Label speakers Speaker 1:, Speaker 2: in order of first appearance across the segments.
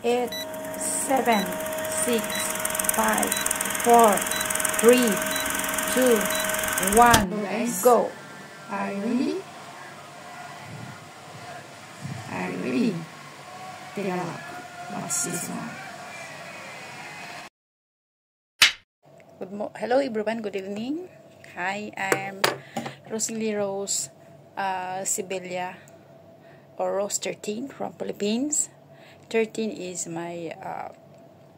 Speaker 1: 8, 7, 6, 5, 4, 3, 2, 1.
Speaker 2: Guys,
Speaker 1: Go.
Speaker 2: are you ready? Are you ready? Take a look. What's this one?
Speaker 1: Hello everyone, good evening. Hi, I'm Rosalie Rose Sibelia, or Rose 13 from Philippines. 13 is my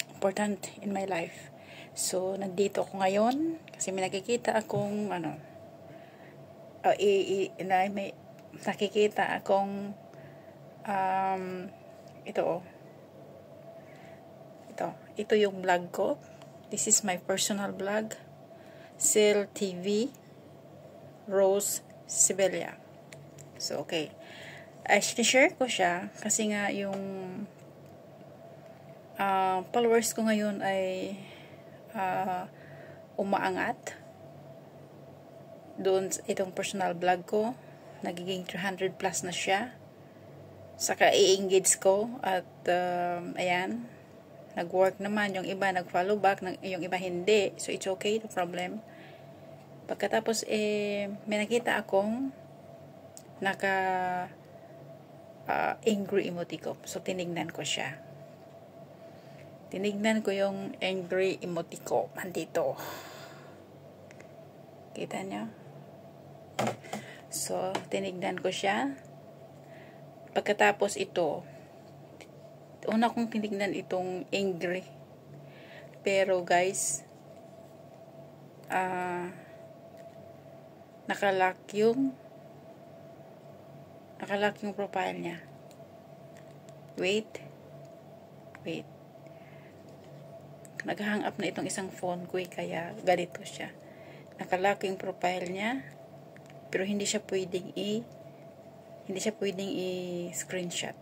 Speaker 1: important in my life. So, nandito ako ngayon kasi may nakikita akong may nakikita akong ito yung vlog ko. This is my personal vlog, Cell TV Rose Sibelia. So, okay. Share ko siya kasi nga yung followers ko ngayon ay umaangat. Doon itong personal vlog ko, nagiging 300 plus na siya. Saka i-engage ko at ayan, nag-work naman. Yung iba nag-follow back, yung iba hindi. So, it's okay, no problem. Pagkatapos, may nakita akong angry emoticon. So, tinignan ko siya. Tinignan ko yung angry emoticon. Andito. Kita niyo? So, tinignan ko siya. Pagkatapos ito, una kong tinignan itong angry. Pero guys, nakalock yung profile niya. Wait. Nag-hang up na itong isang phone ko kaya ganito siya. Nakalock yung profile niya, pero hindi siya pwedeng i-screenshot.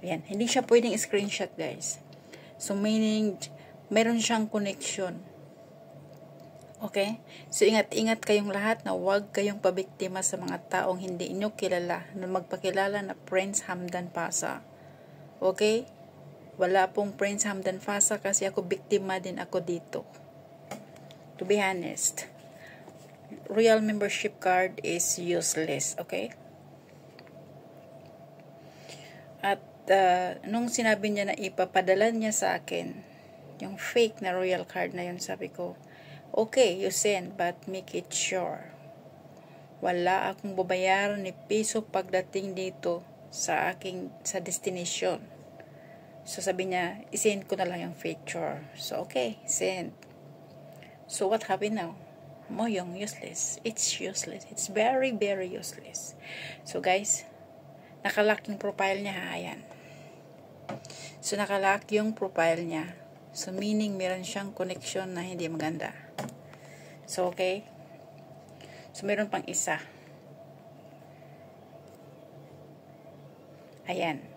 Speaker 1: Ayan, hindi siya pwedeng i-screenshot, guys. So, meaning, meron siyang connection. Okay? So, ingat-ingat kayong lahat na huwag kayong pabiktima sa mga taong hindi inyo kilala, na magpakilala na Prince Hamdan Pasa. Okay? Wala pong Prince Hamdan Pasa kasi ako biktima din ako dito. To be honest, Royal membership card is useless. Okay? At nung sinabi niya na ipapadala niya sa akin yung fake na royal card na yun, sabi ko, okay, you send, but make it sure. Wala akong babayaran ni piso pagdating dito sa destination. So, sabi niya, isend ko na lang yung picture. So, okay, send. So, what happened now? Yung useless. It's useless. It's very, very useless. So, guys, nakalock yung profile niya, ayan. So, nakalock yung profile niya. So, meaning, meron siyang connection na hindi maganda. So, okay. So, meron pang isa. Ayan.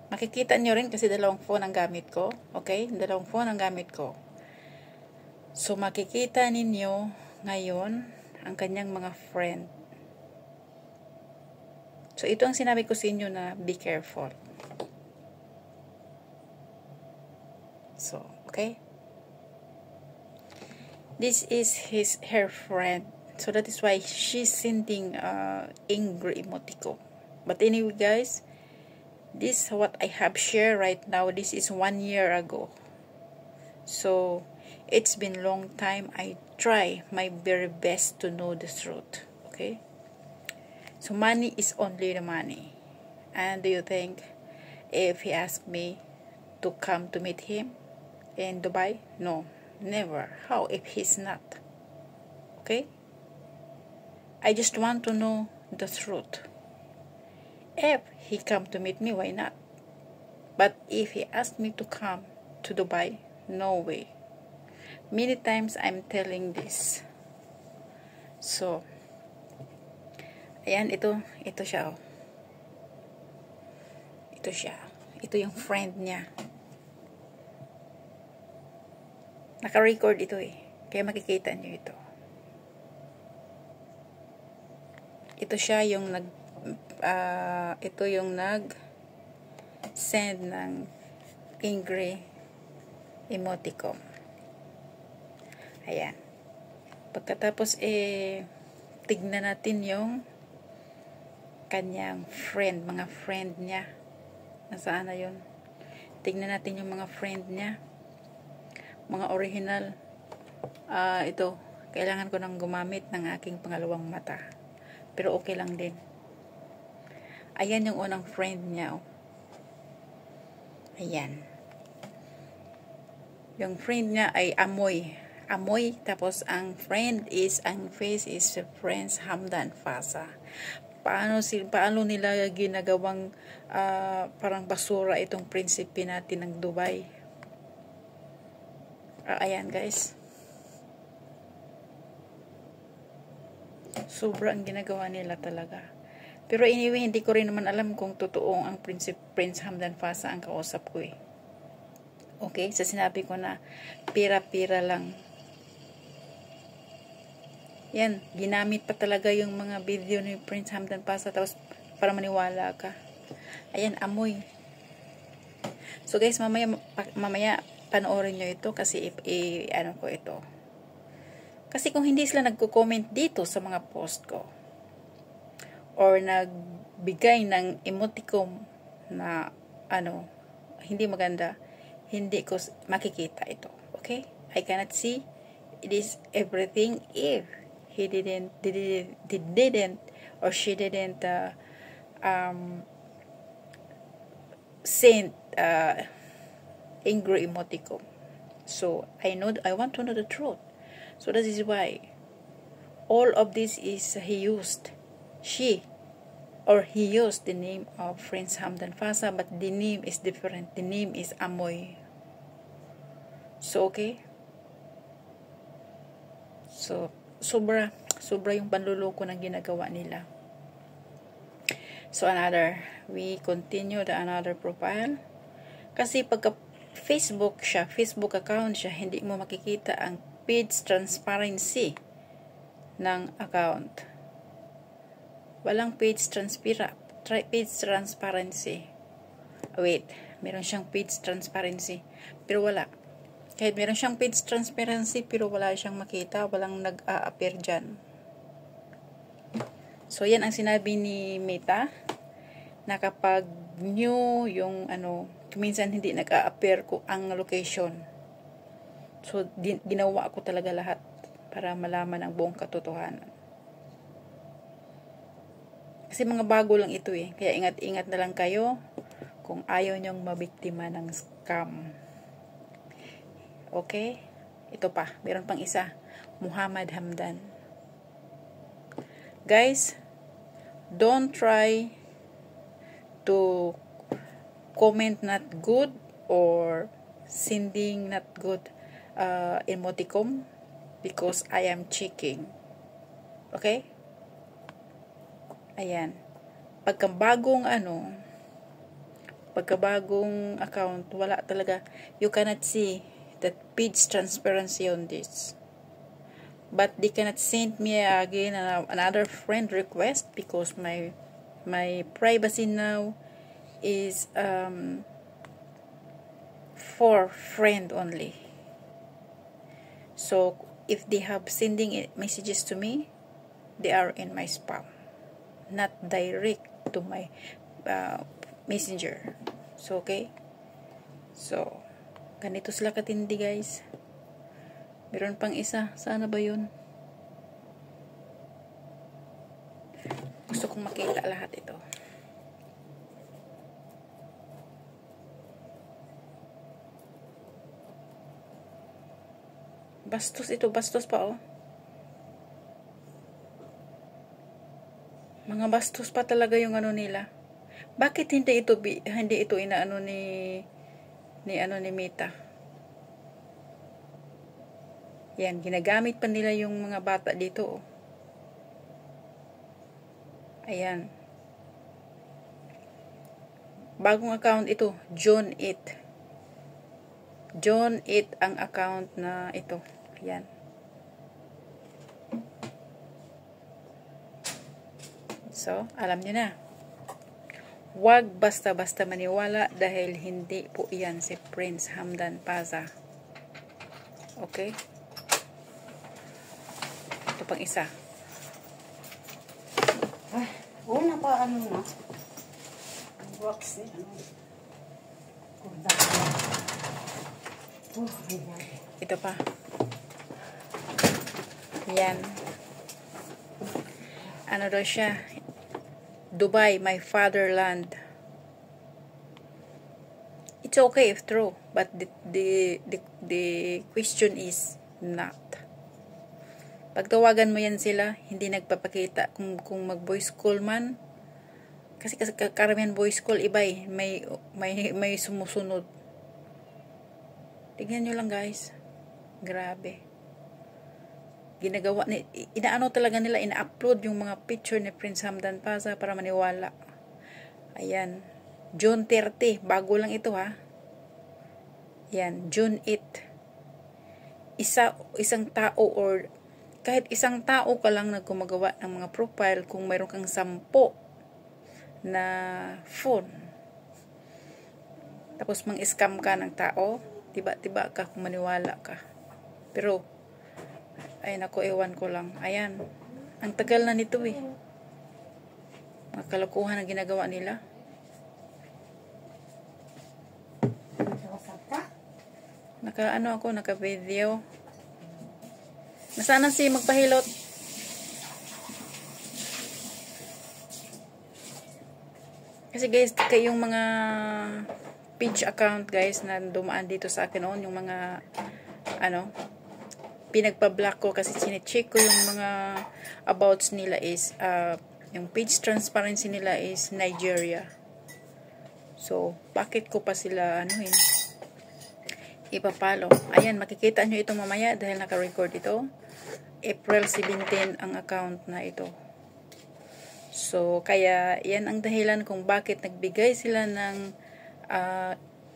Speaker 1: Makikita nyo rin kasi dalawang phone ang gamit ko. Okay? Dalawang phone ang gamit ko. So, makikita ninyo ngayon ang kanyang mga friend. So, ito ang sinabi ko sa inyo na be careful. So, okay? This is her friend. So, that is why she's sending angry emoticon. But anyway, guys, this what I have shared right now. This is 1 year ago. So, it's been long time. I try my very best to know the truth. Okay? So, money is only the money. And do you think if he asked me to come to meet him in Dubai? No, never. How if he's not? Okay? I just want to know the truth. If he come to meet me, why not? But if he asked me to come to Dubai, no way. Many times I'm telling this. So, ayan, ito siya, oh. Ito siya. Ito yung friend niya. Naka-record ito eh. Kaya makikita niyo ito. Ito siya yung ito yung send ng angry emoticon. Ayan. Pagkatapos, tignan natin yung kanyang friend, mga friend niya. Nasaan na yun? Tignan natin yung mga friend niya. Mga original. Ito, kailangan ko nang gumamit ng aking pangalawang mata. Pero okay lang din. Ayan yung unang friend niya. Ayan. Yung friend niya ay Amoy. Amoy. Tapos ang face is Prince Hamdan Fasa. Paano nila ginagawang parang basura itong prinsipe natin ng Dubai. Ayan guys. Sobrang ginagawa nila talaga. Pero anyway, hindi ko rin naman alam kung totoo ang Prince Hamdan Fasa ang kausap ko eh. Okay? Sa sinabi ko na pira-pira lang. Yan. Ginamit pa talaga yung mga video ni Prince Hamdan Fasa tapos para maniwala ka. Ayan, Amoy. So guys, mamaya panoorin nyo ito kasi ano ko ito. Kasi kung hindi sila nagko-comment dito sa mga post ko or nagbigay ng emoticon na hindi maganda, hindi ko makikita ito. Okay? I cannot see it is everything if he didn't or she didn't send angry emoticon. So I want to know the truth. So that is why all of this is he used the name of Prince Hamdan Fasa, but the name is different. The name is Amoy. So okay. So sobra yung panluloko na ginagawa nila. So we continue another profile. Kasi pagka Facebook account siya, hindi mo makikita ang page transparency ng account. Walang page transparency. Wait, meron siyang page transparency, pero wala. Kahit meron siyang page transparency, pero wala siyang makita, walang nag-a-appear dyan. So, yan ang sinabi ni Meta, na kapag new yung minsan hindi nag-a-appear ko ang location. So, ginawa ko talaga lahat para malaman ang buong katotohanan. Kasi mga bago lang ito eh. Kaya ingat-ingat na lang kayo kung ayaw nyong mabiktima ng scam. Okay? Ito pa. Meron pang isa. Muhammad Hamdan. Guys, don't try to comment not good or sending not good emoticon because I am checking. Okay? Ayan. Pagkabagong account, wala talaga. You cannot see that page transparency on this. But they cannot send me again another friend request because my privacy now is for friend only. So if they have sending messages to me, they are in my spam, not direct to my messenger. So okay, so ganito sila katindi guys. Meron pang isa, sana ba yun? Gusto kong makita lahat ito. Bastos ito, bastos pa oh. Mga bastos pa talaga yung nila. Bakit hindi ito inaano ni Meta? Yan, ginagamit pa nila yung mga bata dito oh. Ayan. Bagong account ito, John 8 ang account na ito. Ayan. So, alam niyo na. Huwag basta-basta maniwala dahil hindi po yan si Prince Hamdan Paza. Okay? Ito pang isa.
Speaker 2: Ay, una pa ano na. Wax eh. Ano?
Speaker 1: Ito pa. Yan. Ano daw siya? Dubai, my fatherland. It's okay if true, but the question is not. Pag tawagan mo yan sila, hindi nagpapakita kung mag-voice call man. Kasi karamihan voice call iba eh. May sumusunod. Tignan nyo lang guys. Grabe. Ginagawa, inaano talaga nila, ina-upload yung mga picture ni Prince Hamdan Paza para maniwala. Ayan. June 30. Bago lang ito ha. Ayan. June 8. Isang tao or kahit isang tao ka lang nagkumagawa ng mga profile kung mayroon kang 10 na phone. Tapos mang-scam ka ng tao, tiba-tiba ka kung maniwala ka. Pero, ay naku, ewan ko lang. Ayan. Ang tagal na nito eh. Mga kalokohan ang ginagawa nila. Naka-video. Nasaan si magpahilot? Kasi guys, kayong mga page account guys na dumaan dito sa akin noon, yung mga pinagpa-block ko kasi sinecheck ko yung mga abouts nila is yung page transparency nila is Nigeria. So, bakit ko pa sila ipapalo? Ayan, makikita nyo ito mamaya dahil naka-record ito. April 17 ang account na ito. So, kaya yan ang dahilan kung bakit nagbigay sila ng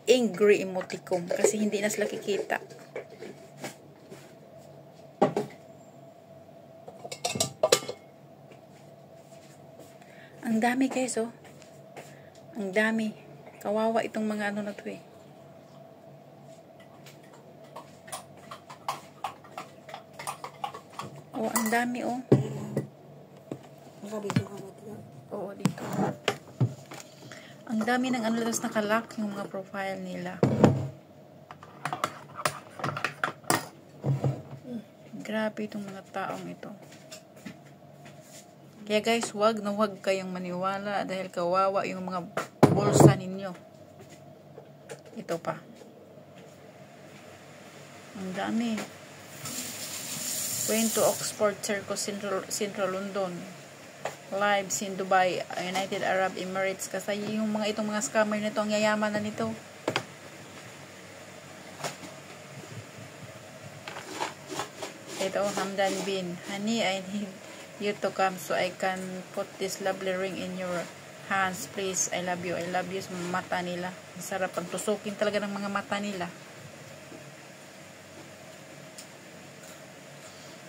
Speaker 1: angry emoticon kasi hindi na sila kikita. Ang dami guys oh. Ang dami. Kawawa itong mga na to eh. Oh, ang dami oh. Oo, dito. Ang dami ng tapos nakalock yung mga profile nila. Grabe itong mga taong ito. Kaya guys, wag na wag kayong maniwala dahil kawawa yung mga bulsa ninyo. Ito pa. Ang dami. Going to Oxford Circus, Central London. Lives in Dubai, United Arab Emirates. Kasi yung itong mga scammer nito, ang yayaman na nito. Ito, Hamdan bin. Honey, I need you to come so I can put this lovely ring in your hands. Please, I love you. I love you sa mata nila. Ang sarap ang tusukin talaga ng mga mata nila.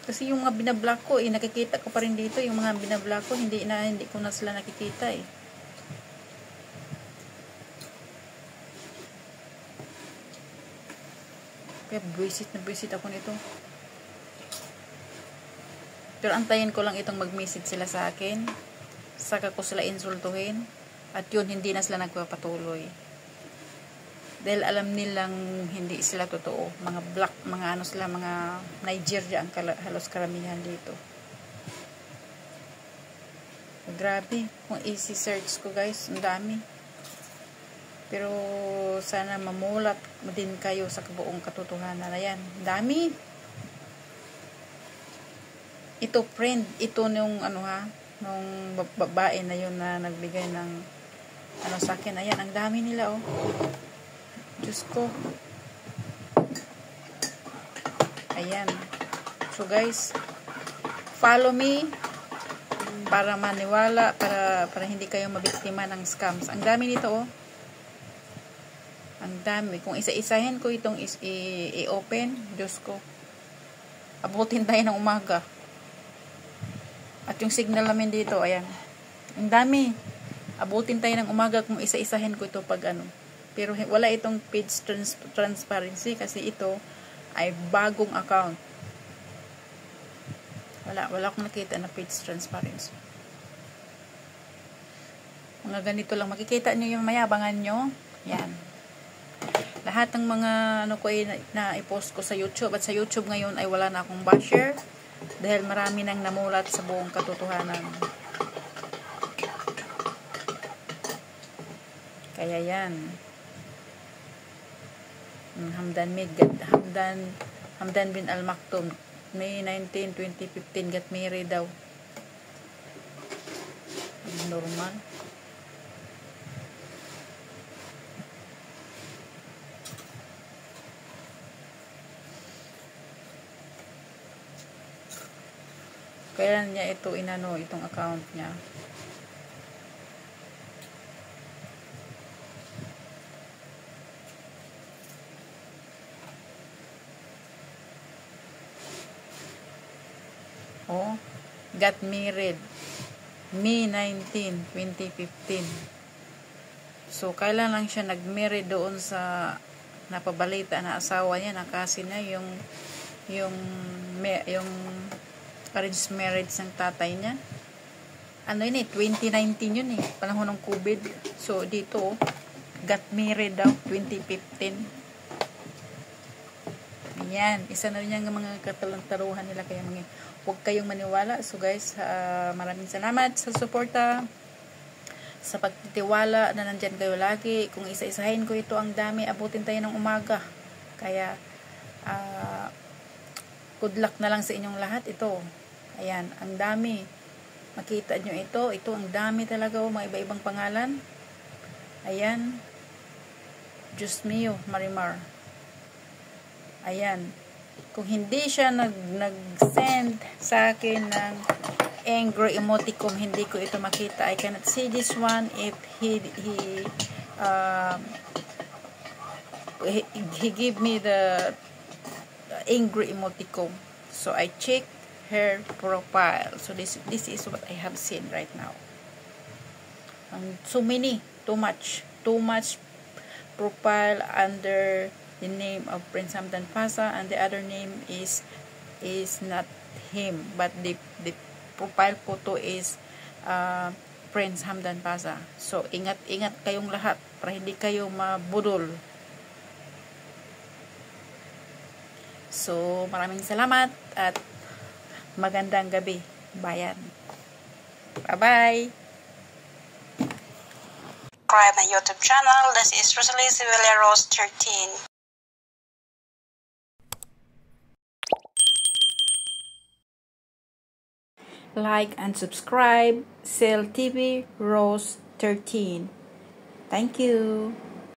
Speaker 1: Kasi yung mga binablock ko, nakikita ko pa rin dito. Yung mga binablock ko, hindi ko na sila nakikita eh. Kaya buwisit ako nito. Pero antayin ko lang itong mag-message sila sa akin. Saka ko sila insultuhin. At yun, hindi na sila nagpapatuloy. Dahil alam nilang hindi sila totoo. Mga black, mga sila, mga Nigeria ang halos karamihan dito. Grabe. Kung easy search ko guys, ang dami. Pero sana mamulat din kayo sa buong katotohanan. Ayan, dami. Ito friend, ito nung nung babae na yun na nagbigay ng sa akin. Ayan, ang dami nila oh. Diyos ko. Ayan. So guys, follow me para maniwala, para hindi kayo mabiktima ng scams. Ang dami nito oh. Ang dami. Kung isa-isahin ko itong i-open, Diyos ko. Abutin tayo ng umaga. At yung signal namin dito, ayan. Ang dami. abutin tayo ng umaga kung isa-isahin ko ito pag ano. Pero wala itong page transparency kasi ito ay bagong account. Wala akong nakita na page transparency. Mga ganito lang. Makikita nyo yung mayabangan nyo. Yan. Lahat ng mga ano ko ay na-i-post ko sa YouTube. At sa YouTube ngayon ay wala na akong basher. Dahil marami nang namulat sa buong katotohanan. Kaya yan. Hamdan bin Al-Maktoum. May 19, 2015 got married daw. Normal. Kailan niya ito inano, itong account niya. Oh, got married May 19, 2015. So, kailan lang siya nag-married doon sa napabalita na asawa niya, nakasi na yung arranged marriage ng tatay niya. Ano yun 2019 yun panahon ng COVID. So, dito, got married daw, 2015. Yan, isa na rin yung mga katalantaruhan nila, kaya huwag kayong maniwala. So guys, maraming salamat sa suporta, sa pagtitiwala na nandyan kayo lagi. Kung isa-isahin ko ito, ang dami, abutin tayo ng umaga. Kaya good luck na lang sa inyong lahat. Ito, ayan, ang dami. Makita nyo ito ang dami talaga, mga iba-ibang pangalan. Ayan, Diyos mio, Marimar. Ayan. Kung hindi siya nag-send sa akin ng angry emoticon, hindi ko ito makita. I cannot see this one if he give me the angry emoticon. So I check her profile. So this is what I have seen right now. So many, too much profile under the name of Prince Hamdan Pasa, and the other name is not him, but the profile photo is Prince Hamdan Pasa. So ingat kayong lahat para hindi kayo mabudol. So maraming salamat at magandang gabi, bayan. Bye-bye. Subscribe my YouTube channel. This is Rosalie Sevilla Rose 13. Like and subscribe Cell TV Rose 13. Thank you.